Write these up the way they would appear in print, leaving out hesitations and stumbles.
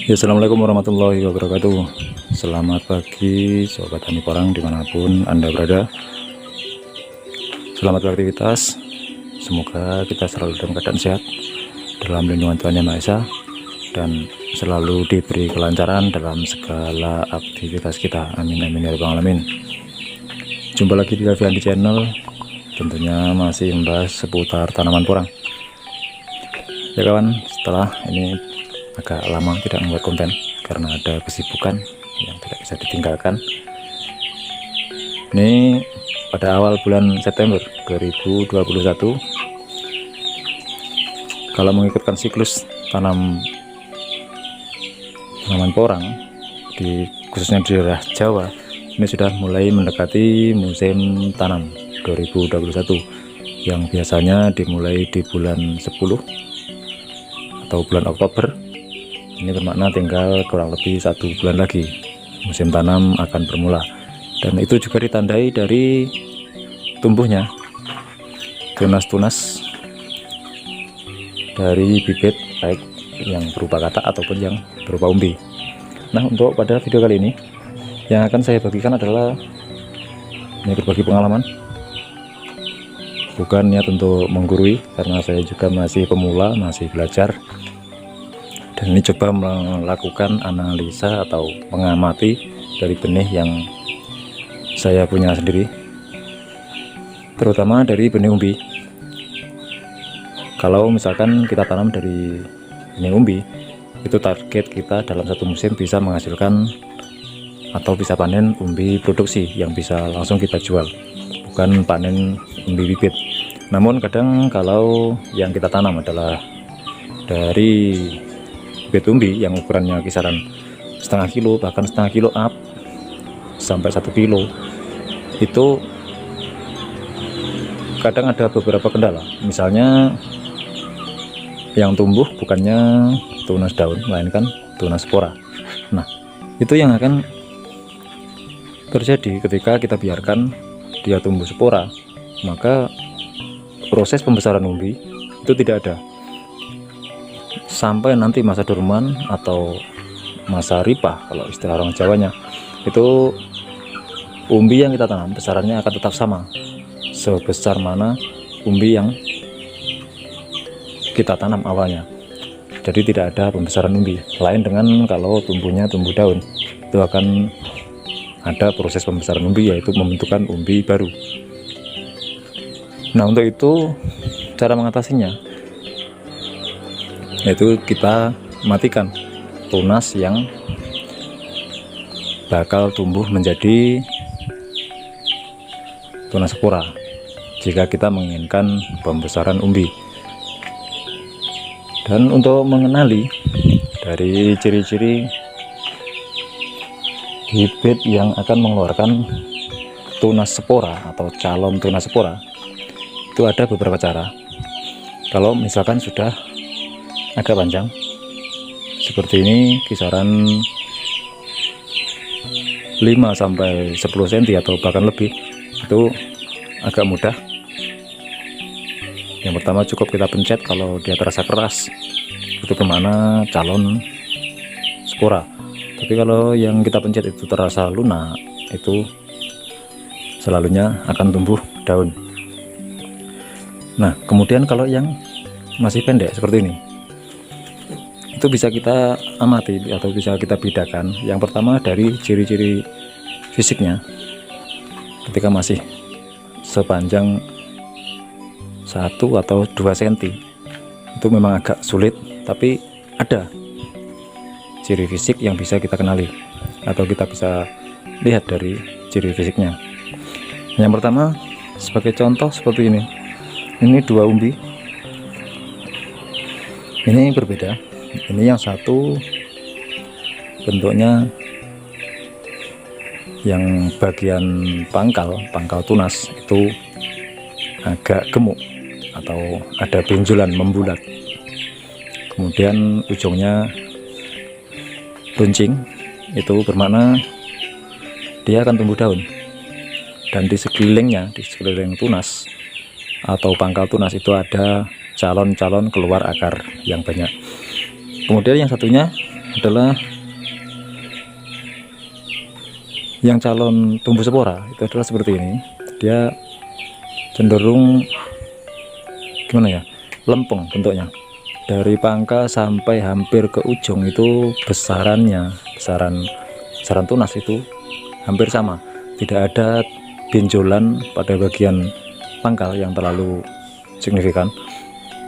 Ya, assalamualaikum warahmatullahi wabarakatuh. Selamat pagi sobat tani porang dimanapun anda berada. Selamat beraktivitas. Semoga kita selalu dalam keadaan sehat, dalam lindungan Tuhan Yang Maha Esa, dan selalu diberi kelancaran dalam segala aktivitas kita. Amin amin ya rabbal alamin. Jumpa lagi di Alfiandi Channel. Tentunya masih membahas seputar tanaman porang. Ya kawan, setelah ini agak lama tidak membuat konten karena ada kesibukan yang tidak bisa ditinggalkan. Ini pada awal bulan September 2021, kalau mengikutkan siklus tanaman porang khususnya di daerah Jawa, ini sudah mulai mendekati musim tanam 2021 yang biasanya dimulai di bulan 10 atau bulan Oktober. Ini bermakna tinggal kurang lebih 1 bulan lagi musim tanam akan bermula, dan itu juga ditandai dari tumbuhnya tunas-tunas dari bibit, baik yang berupa katak ataupun yang berupa umbi. Nah, untuk pada video kali ini yang akan saya bagikan adalah ini berbagi pengalaman, bukan niat untuk menggurui karena saya juga masih pemula, masih belajar. Dan ini coba melakukan analisa atau mengamati dari benih yang saya punya sendiri, terutama dari benih umbi. Kalau misalkan kita tanam dari benih umbi, itu target kita dalam satu musim bisa menghasilkan atau bisa panen umbi produksi yang bisa langsung kita jual, bukan panen umbi bibit. Namun kadang kalau yang kita tanam adalah dari bibit umbi yang ukurannya kisaran setengah kilo, bahkan setengah kilo up sampai 1 kilo, itu kadang ada beberapa kendala. Misalnya yang tumbuh bukannya tunas daun, melainkan tunas spora. Nah, itu yang akan terjadi ketika kita biarkan dia tumbuh spora, maka proses pembesaran umbi itu tidak ada sampai nanti masa dorman atau masa ripah kalau istilah orang Jawanya. Itu umbi yang kita tanam besarannya akan tetap sama sebesar mana umbi yang kita tanam awalnya. Jadi tidak ada pembesaran umbi, lain dengan kalau tumbuhnya tumbuh daun, itu akan ada proses pembesaran umbi, yaitu membentukkan umbi baru. Nah, untuk itu cara mengatasinya yaitu kita matikan tunas yang bakal tumbuh menjadi tunas spora jika kita menginginkan pembesaran umbi. Dan untuk mengenali dari ciri-ciri bibit yang akan mengeluarkan tunas spora atau calon tunas spora, itu ada beberapa cara. Kalau misalkan sudah agak panjang seperti ini, kisaran 5-10 cm atau bahkan lebih, itu agak mudah. Yang pertama cukup kita pencet, kalau dia terasa keras itu bermakna calon spora. Tapi kalau yang kita pencet itu terasa lunak, itu selalunya akan tumbuh daun. Nah, kemudian kalau yang masih pendek seperti ini, itu bisa kita amati atau bisa kita bedakan. Yang pertama dari ciri-ciri fisiknya, ketika masih sepanjang 1 atau 2 cm itu memang agak sulit, tapi ada ciri fisik yang bisa kita kenali atau kita bisa lihat dari ciri fisiknya. Yang pertama, sebagai contoh seperti ini 2 umbi, ini berbeda. Ini yang satu bentuknya yang bagian pangkal tunas itu agak gemuk atau ada benjolan membulat, kemudian ujungnya runcing, itu bermakna dia akan tumbuh daun. Dan di sekelilingnya, di sekeliling tunas atau pangkal tunas itu ada calon-calon keluar akar yang banyak. Kemudian yang satunya adalah yang calon tumbuh spora itu adalah seperti ini. Dia cenderung gimana ya, lempeng bentuknya, dari pangkal sampai hampir ke ujung itu besaran tunas itu hampir sama, tidak ada benjolan pada bagian pangkal yang terlalu signifikan.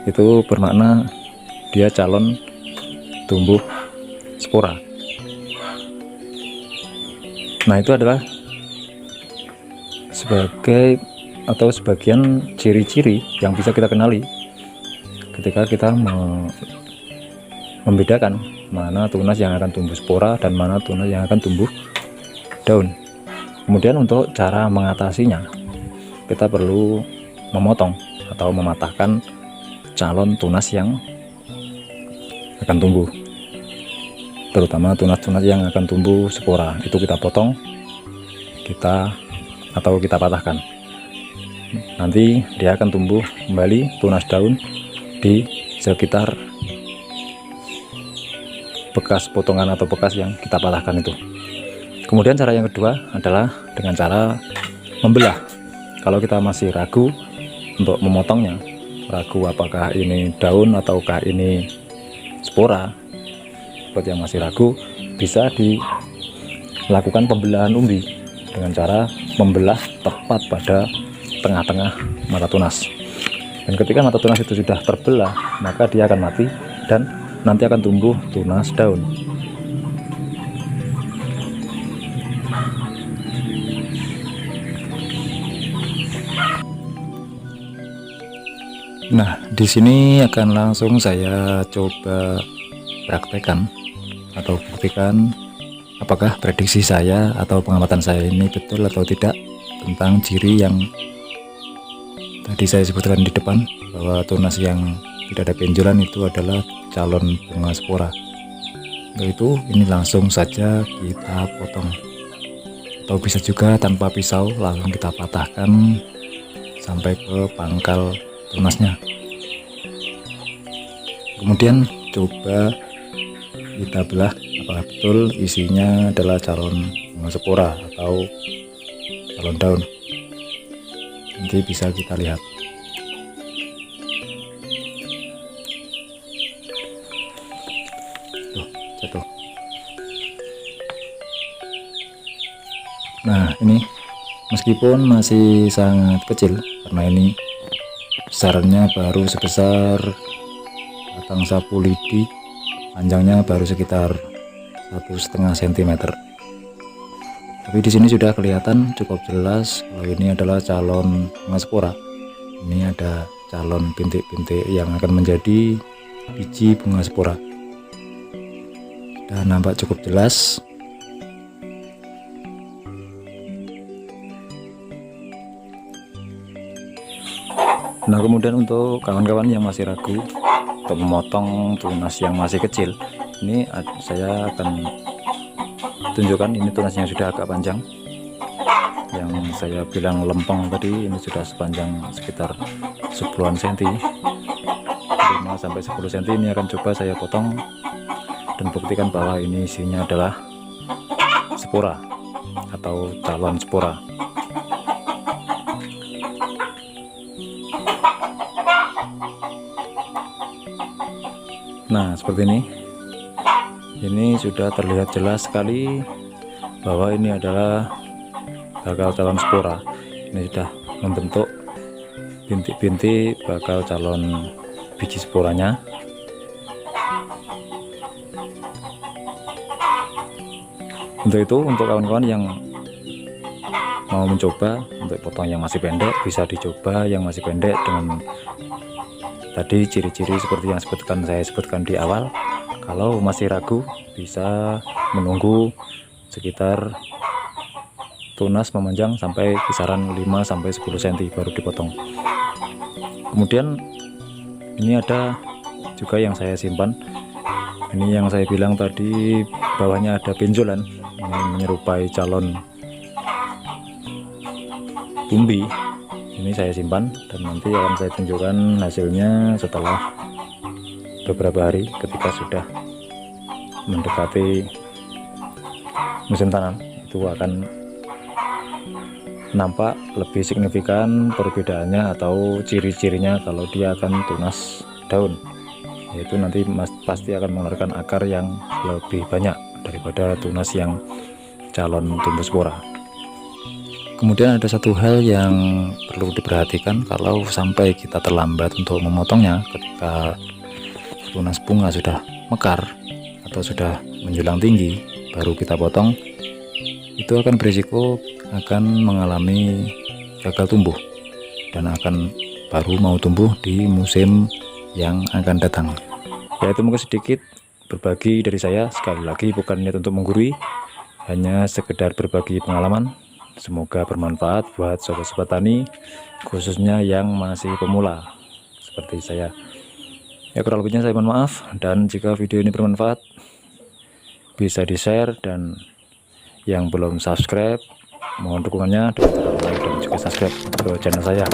Itu bermakna dia calon tumbuh spora. Nah, itu adalah sebagian ciri-ciri yang bisa kita kenali ketika kita membedakan mana tunas yang akan tumbuh spora dan mana tunas yang akan tumbuh daun. Kemudian untuk cara mengatasinya, kita perlu memotong atau mematahkan calon tunas yang akan tumbuh, terutama tunas-tunas yang akan tumbuh spora. Itu kita potong, kita patahkan. Nanti dia akan tumbuh kembali tunas daun di sekitar bekas potongan atau bekas yang kita patahkan itu. Kemudian cara yang kedua adalah dengan cara membelah. Kalau kita masih ragu untuk memotongnya, ragu apakah ini daun ataukah ini spora, buat yang masih ragu, bisa dilakukan pembelahan umbi dengan cara membelah tepat pada tengah-tengah mata tunas. Dan ketika mata tunas itu sudah terbelah, maka dia akan mati dan nanti akan tumbuh tunas daun. Nah, di sini akan langsung saya coba praktekkan atau buktikan apakah prediksi saya atau pengamatan saya ini betul atau tidak tentang ciri yang tadi saya sebutkan di depan, bahwa tunas yang tidak ada benjolan itu adalah calon bunga spora. Untuk itu ini langsung saja kita potong, atau bisa juga tanpa pisau langsung kita patahkan sampai ke pangkal tunasnya. Kemudian coba kita belah apakah betul isinya adalah calon bunga spora atau calon daun. Nanti bisa kita lihat. Tuh, jatuh. Nah, ini meskipun masih sangat kecil, karena ini besarannya baru sebesar batang sapu lidi, panjangnya baru sekitar 1,5 cm. Tapi di sini sudah kelihatan cukup jelas kalau ini adalah calon bunga spora. Ini ada calon bintik-bintik yang akan menjadi biji bunga spora. Sudah nampak cukup jelas. Nah, kemudian untuk kawan-kawan yang masih ragu untuk memotong tunas yang masih kecil, ini saya akan tunjukkan. Ini tunasnya sudah agak panjang, yang saya bilang lempeng tadi, ini sudah sepanjang sekitar 10-an cm, 5-10 cm. Ini akan coba saya potong dan buktikan bahwa ini isinya adalah spora atau calon spora. Nah, seperti ini sudah terlihat jelas sekali bahwa ini adalah bakal calon spora. Ini sudah membentuk bintik-bintik bakal calon biji sporanya. Untuk itu, untuk kawan-kawan yang mau mencoba untuk potong yang masih pendek, bisa dicoba yang masih pendek dengan tadi ciri-ciri seperti yang saya sebutkan di awal. Kalau masih ragu, bisa menunggu sekitar tunas memanjang sampai kisaran 5-10 cm baru dipotong. Kemudian ini ada juga yang saya simpan. Ini yang saya bilang tadi bawahnya ada benjolan, ini menyerupai calon umbi. Ini saya simpan dan nanti akan saya tunjukkan hasilnya setelah beberapa hari ketika sudah mendekati musim tanam itu akan nampak lebih signifikan perbedaannya atau ciri-cirinya kalau dia akan tunas daun, yaitu nanti pasti akan mengeluarkan akar yang lebih banyak daripada tunas yang calon tumbuh spora. Kemudian ada satu hal yang perlu diperhatikan kalau sampai kita terlambat untuk memotongnya ketika tunas bunga sudah mekar atau sudah menjulang tinggi baru kita potong, itu akan berisiko akan mengalami gagal tumbuh dan akan baru mau tumbuh di musim yang akan datang. Ya, itu mungkin sedikit berbagi dari saya. Sekali lagi bukan niat untuk menggurui, hanya sekedar berbagi pengalaman. Semoga bermanfaat buat sobat-sobat tani, khususnya yang masih pemula seperti saya. Ya, kurang lebihnya saya mohon maaf, dan jika video ini bermanfaat bisa di-share, dan yang belum subscribe mohon dukungannya dengan cara like dan juga subscribe ke channel saya.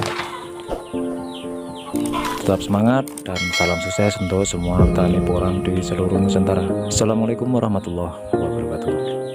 Tetap semangat dan salam sukses untuk semua tani porang di seluruh Nusantara. Assalamualaikum warahmatullahi wabarakatuh.